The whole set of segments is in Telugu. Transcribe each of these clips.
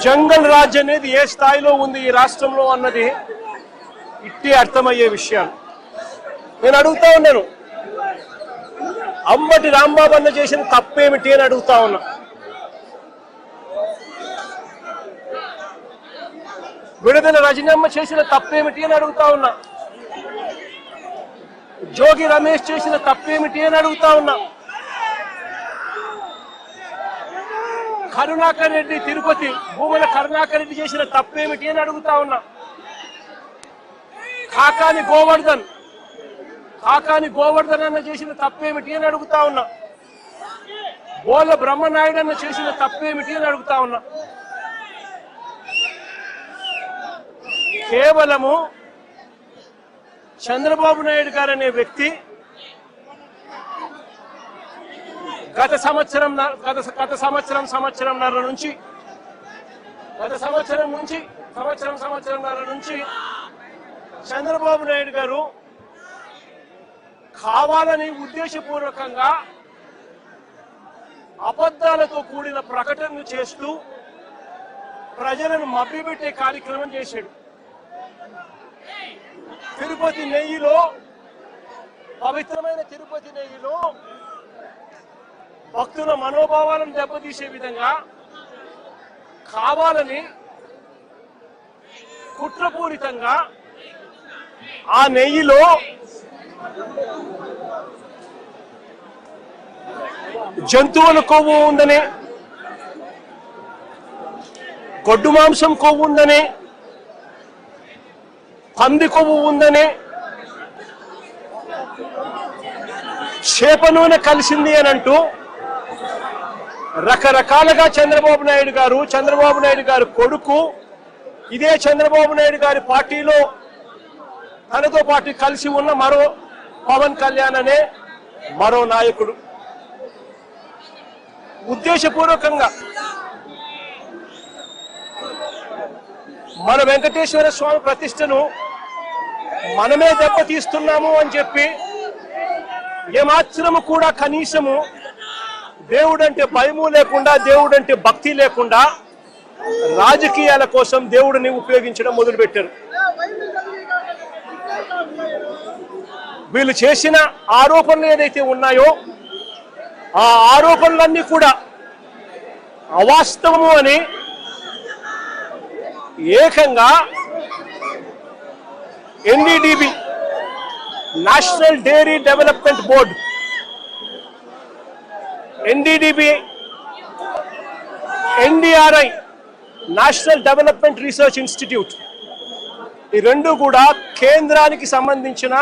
జంగల్ రాజ్ అనేది ఏ స్థాయిలో ఉంది ఈ రాష్ట్రంలో అన్నది ఇట్టి అర్థమయ్యే విషయాలు. నేను అడుగుతా ఉన్నాను, అంబటి రాంబాబు అన్న చేసిన తప్పేమిటి అని అడుగుతా ఉన్నా. విడుదల రజనమ్మ చేసిన తప్పేమిటి అని అడుగుతా ఉన్నా. జోగి రమేష్ చేసిన తప్పేమిటి అని అడుగుతా ఉన్నా. కరుణాకర్ రెడ్డి తిరుపతి భూముల కరుణాకర్ రెడ్డి చేసిన తప్పేమిటి అని అడుగుతా ఉన్నా. కాకాని గోవర్ధన్ అన్న చేసిన తప్పేమిటి అని అడుగుతా ఉన్నా. బోల బ్రహ్మనాయుడు అన్న చేసిన తప్పేమిటి అని అడుగుతా ఉన్నా. కేవలము చంద్రబాబు నాయుడు గారు అనే వ్యక్తి గత సంవత్సరంన్నర నుంచి చంద్రబాబు నాయుడు గారు కావాలని ఉద్దేశపూర్వకంగా అబద్ధాలతో కూడిన ప్రకటనలు చేస్తూ ప్రజలను మభ్యపెట్టే కార్యక్రమం చేశాడు. తిరుపతి నెయ్యిలో, పవిత్రమైన తిరుపతి నెయ్యిలో భక్తుల మనోభావాలను దెబ్బతీసే విధంగా కావాలని కుట్రపూరితంగా ఆ నెయ్యిలో జంతువుల కొవ్వు ఉందని, గొడ్డు మాంసం కొవ్వు ఉందని, పంది కొవ్వు ఉందని, చేప నూనె కలిసింది అని అంటూ రకరకాలుగా చంద్రబాబు నాయుడు గారు కొడుకు, ఇదే చంద్రబాబు నాయుడు గారి పార్టీలో తనతో పాటు కలిసి ఉన్న మరో పవన్ కళ్యాణ్ అనే మరో నాయకుడు ఉద్దేశపూర్వకంగా మన వెంకటేశ్వర స్వామి ప్రతిష్టను మనమే దెబ్బతీస్తున్నాము అని చెప్పి ఏమాత్రము కూడా కనీసము దేవుడంటే భయము లేకుండా, దేవుడంటే భక్తి లేకుండా రాజకీయాల కోసం దేవుడిని ఉపయోగించడం మొదలుపెట్టారు. వీళ్ళు చేసిన ఆరోపణలు ఏదైతే ఉన్నాయో ఆ ఆరోపణలన్నీ కూడా అవాస్తవము అని ఏకంగా NDDB national dairy development board, NDDB, NDRI national development research institute, ఈ రెండు కూడా కేంద్రానికి సంబంధించిన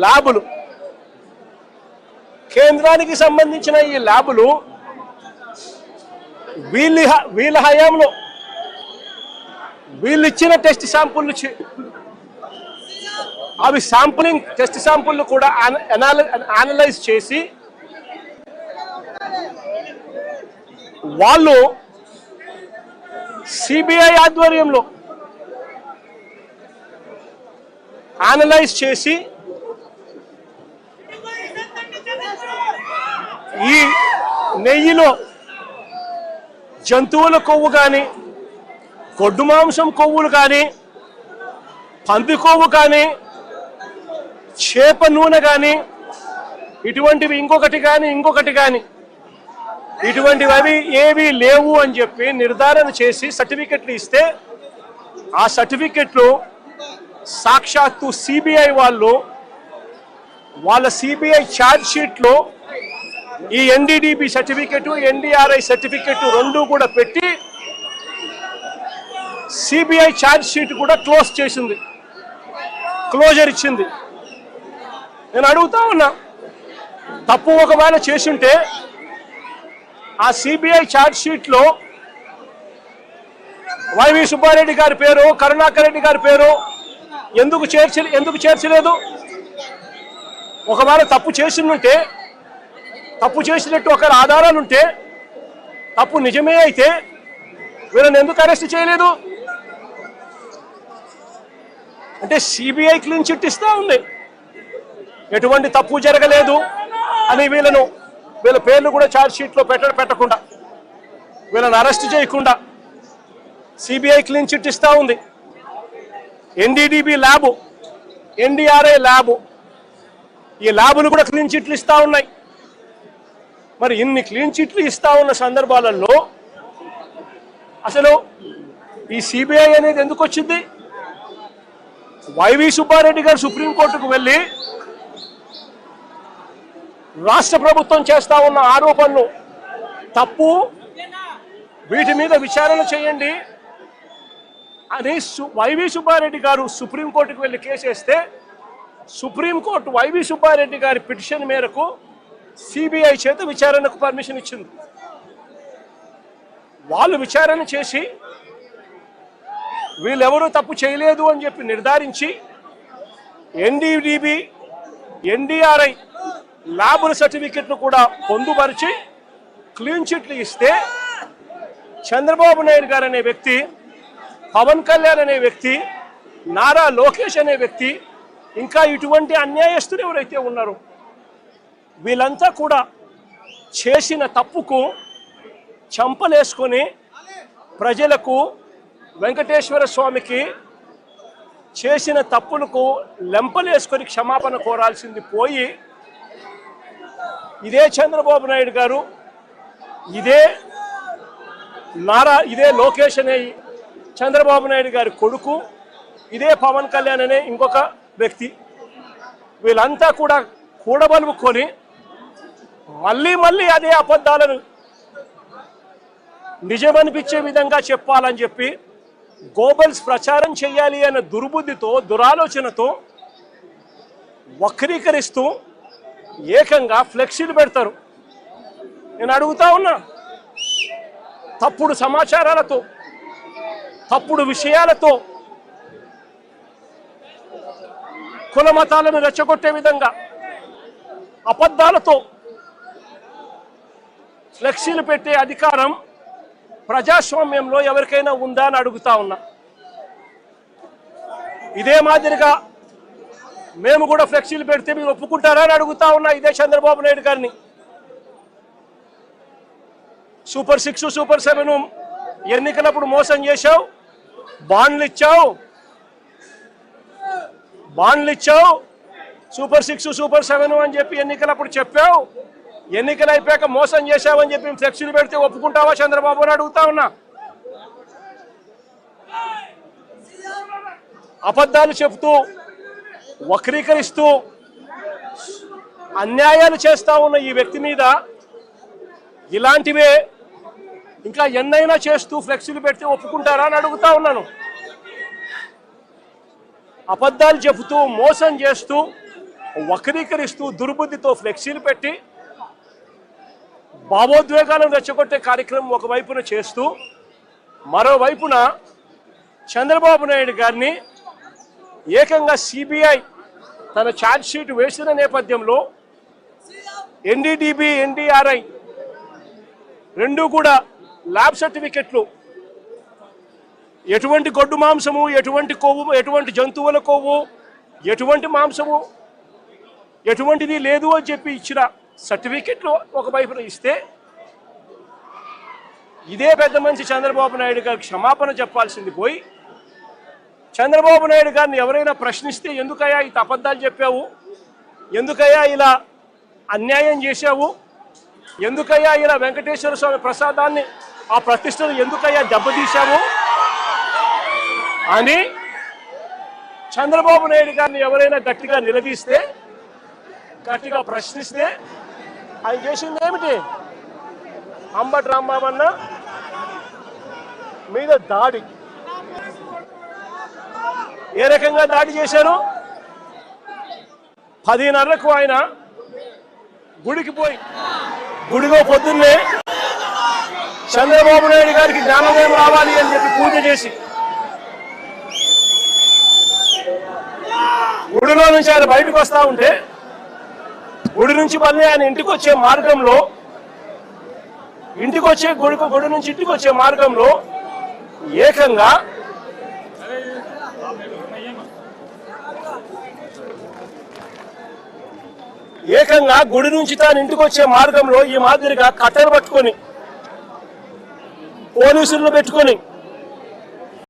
ల్యాబులు. కేంద్రానికి సంబంధించిన ఈ ల్యాబులు వీళ్ళ హయాంలో వీళ్ళు ఇచ్చిన టెస్ట్ శాంపుల్, అవి శాంపులింగ్ టెస్ట్ శాంపుల్ కూడా అనలైజ్ చేసి వాళ్ళు సిబిఐ ఆధ్వర్యంలో అనలైజ్ చేసి ఈ నెయ్యిలో జంతువుల కొవ్వు కానీ, గొడ్డు మాంసం కొవ్వులు కానీ, పంది కొవ్వు కానీ, చేప నూనె కానీ, ఇటువంటివి ఇంకొకటి కానీ ఇటువంటివి అవి ఏవి లేవు అని చెప్పి నిర్ధారణ చేసి సర్టిఫికెట్లు ఇస్తే ఆ సర్టిఫికెట్లు సాక్షాత్తు సిబిఐ వాళ్ళ సిబిఐ ఛార్జ్ షీట్లో ఈ ఎన్డీడీబీ సర్టిఫికెట్, ఎన్డీఆర్ఐ సర్టిఫికెట్ రెండు కూడా పెట్టి సిబిఐ ఛార్జ్ షీట్ కూడా క్లోజర్ ఇచ్చింది. నేను అడుగుతా ఉన్నా, తప్పు ఒకవేళ చేసుంటే ఆ సిబిఐ ఛార్జ్ షీట్లో వైవి సుబ్బారెడ్డి గారి పేరు, కరుణాకర్ రెడ్డి గారి పేరు ఎందుకు చేర్చలేదు? ఒకవేళ తప్పు చేసినట్టు ఒక ఆధారాలు ఉంటే, తప్పు నిజమే అయితే వీళ్ళని ఎందుకు అరెస్ట్ చేయలేదు? అంటే సిబిఐ క్లీన్ చిట్ ఇస్తా ఉంది, ఎటువంటి తప్పు జరగలేదు అని వీళ్ళ పేర్లు కూడా ఛార్జ్ షీట్లో పెట్టకుండా, వీళ్ళని అరెస్ట్ చేయకుండా సిబిఐ క్లీన్ చిట్ ఇస్తా ఉంది, ఎన్డీడీబీ ల్యాబ్, ఎన్డీఆర్ఐ ల్యాబ్, ఈ ల్యాబులు కూడా క్లీన్ చిట్లు ఇస్తా ఉన్నాయి. మరి ఇన్ని క్లీన్ చిట్లు ఇస్తా ఉన్న సందర్భాలలో అసలు ఈ సిబిఐ అనేది ఎందుకు వచ్చింది? వైవి సుబ్బారెడ్డి గారు సుప్రీంకోర్టుకు వెళ్ళి రాష్ట్ర ప్రభుత్వం చేస్తా ఉన్న ఆరోపణలు తప్పు, వీటి మీద విచారణ చేయండి అని వైవి సుబ్బారెడ్డి గారు సుప్రీంకోర్టుకు వెళ్ళి కేసు వేస్తే సుప్రీంకోర్టు వైవి సుబ్బారెడ్డి గారి పిటిషన్ మేరకు సిబిఐ చేత విచారణకు పర్మిషన్ ఇచ్చింది. వాళ్ళు విచారణ చేసి వీళ్ళెవరూ తప్పు చేయలేదు అని చెప్పి నిర్ధారించి ఎన్డీడీబీ, ఎన్డీఆర్ఐ ల్యాబుల సర్టిఫికెట్ను కూడా పొందుపరిచి క్లీన్ చిట్లు ఇస్తే చంద్రబాబు నాయుడు గారు అనే వ్యక్తి, పవన్ కళ్యాణ్ అనే వ్యక్తి, నారా లోకేష్ అనే వ్యక్తి, ఇంకా ఇటువంటి అన్యాయస్తులు ఎవరైతే ఉన్నారో వీళ్ళంతా కూడా చేసిన తప్పుకు చంపలేసుకొని ప్రజలకు, వెంకటేశ్వర స్వామికి చేసిన తప్పులకు లెంపలేసుకొని క్షమాపణ కోరాల్సింది పోయి ఇదే చంద్రబాబు నాయుడు గారు, ఇదే లోకేష్ అనే చంద్రబాబు నాయుడు గారి కొడుకు, ఇదే పవన్ కళ్యాణ్ అనే ఇంకొక వ్యక్తి, వీళ్ళంతా కూడా కూడబలుపుకొని మళ్ళీ అదే అబద్ధాలను నిజమనిపించే విధంగా చెప్పాలని చెప్పి గోబల్స్ ప్రచారం చేయాలి అన్న దుర్బుద్ధితో, దురాలోచనతో వక్రీకరిస్తూ ఏకంగా ఫ్లెక్సీలు పెడతారు. నేను అడుగుతా ఉన్నా, తప్పుడు సమాచారాలతో, తప్పుడు విషయాలతో, కుల మతాలను రెచ్చగొట్టే విధంగా అబద్ధాలతో ఫ్లెక్సీలు పెట్టే అధికారం ప్రజాస్వామ్యంలో ఎవరికైనా ఉందా అని అడుగుతా ఉన్నా. ఇదే మాదిరిగా మేము కూడా ఫ్లెక్సీలు పెడితే మీరు ఒప్పుకుంటారా అని అడుగుతా ఉన్నా ఇదే చంద్రబాబు నాయుడు గారిని. సూపర్ 6, సూపర్ 7 ఎన్నికలప్పుడు మోసం చేశావు, బాండ్లు ఇచ్చావు, సూపర్ 6, సూపర్ 7 అని చెప్పి ఎన్నికలప్పుడు చెప్పావు, ఎన్నికలు అయిపోయాక మోసం చేశావని చెప్పి ఫ్లెక్సీలు పెడితే ఒప్పుకుంటావా చంద్రబాబు అని అడుగుతా ఉన్నా. అబద్ధాలు చెప్తూ, వక్రీకరిస్తూ అన్యాయాలు చేస్తా ఉన్న ఈ వ్యక్తి మీద ఇలాంటివే ఇంకా ఎన్నైనా చేస్తూ ఫ్లెక్సీలు పెడితే ఒప్పుకుంటారా అని అడుగుతా ఉన్నాను. అబద్ధాలు చెబుతూ, మోసం చేస్తూ, వక్రీకరిస్తూ, దుర్బుద్ధితో ఫ్లెక్సీలు పెట్టి భావోద్వేగాలను రెచ్చగొట్టే కార్యక్రమం ఒకవైపున చేస్తూ మరోవైపున చంద్రబాబు నాయుడు గారిని ఏకంగా సిబిఐ తన ఛార్జ్ షీట్ వేసిన నేపథ్యంలో ఎన్డీడీబీ, ఎన్డీఆర్ఐ రెండు కూడా ల్యాబ్ సర్టిఫికెట్లు ఎటువంటి గొడ్డు మాంసము, ఎటువంటి కొవ్వు, ఎటువంటి జంతువుల కొవ్వు, ఎటువంటి మాంసము ఎటువంటిది లేదు అని చెప్పి ఇచ్చిన సర్టిఫికెట్లు ఒకవైపున ఇస్తే ఇదే పెద్ద మనిషి చంద్రబాబు నాయుడు గారికి క్షమాపణ చెప్పాల్సింది పోయి చంద్రబాబు నాయుడు గారిని ఎవరైనా ప్రశ్నిస్తే ఎందుకయ్యా ఈ అబద్ధాలు చెప్పావు, ఎందుకయ్యా ఇలా అన్యాయం చేశావు, ఎందుకయ్యా ఇలా వెంకటేశ్వర స్వామి ప్రసాదాన్ని, ఆ ప్రతిష్టను ఎందుకయ్యా దెబ్బతీశావు అని చంద్రబాబు నాయుడు గారిని ఎవరైనా గట్టిగా నిలదీస్తే, గట్టిగా ప్రశ్నిస్తే ఆయన చేసింది ఏమిటి? అంబటి రాంబాబన్న మీద దాడి. ఏ రకంగా దాడి చేశారు? 10:30కు ఆయన గుడికి పోయి, గుడిలో పొద్దున్నే చంద్రబాబు నాయుడు గారికి జ్ఞానోదయం రావాలి అని చెప్పి పూజ చేసి గుడిలో నుంచి ఆయన బయటకు వస్తా ఉంటే గుడి నుంచి మళ్ళీ ఆయన ఇంటికి వచ్చే మార్గంలో, గుడి నుంచి ఇంటికి వచ్చే మార్గంలో ఏకంగా గుడి నుంచి తాను ఇంటికి వచ్చే మార్గంలో ఈ మాదిరిగా కట్టెలు పట్టుకొని, పోలీసులను పెట్టుకొని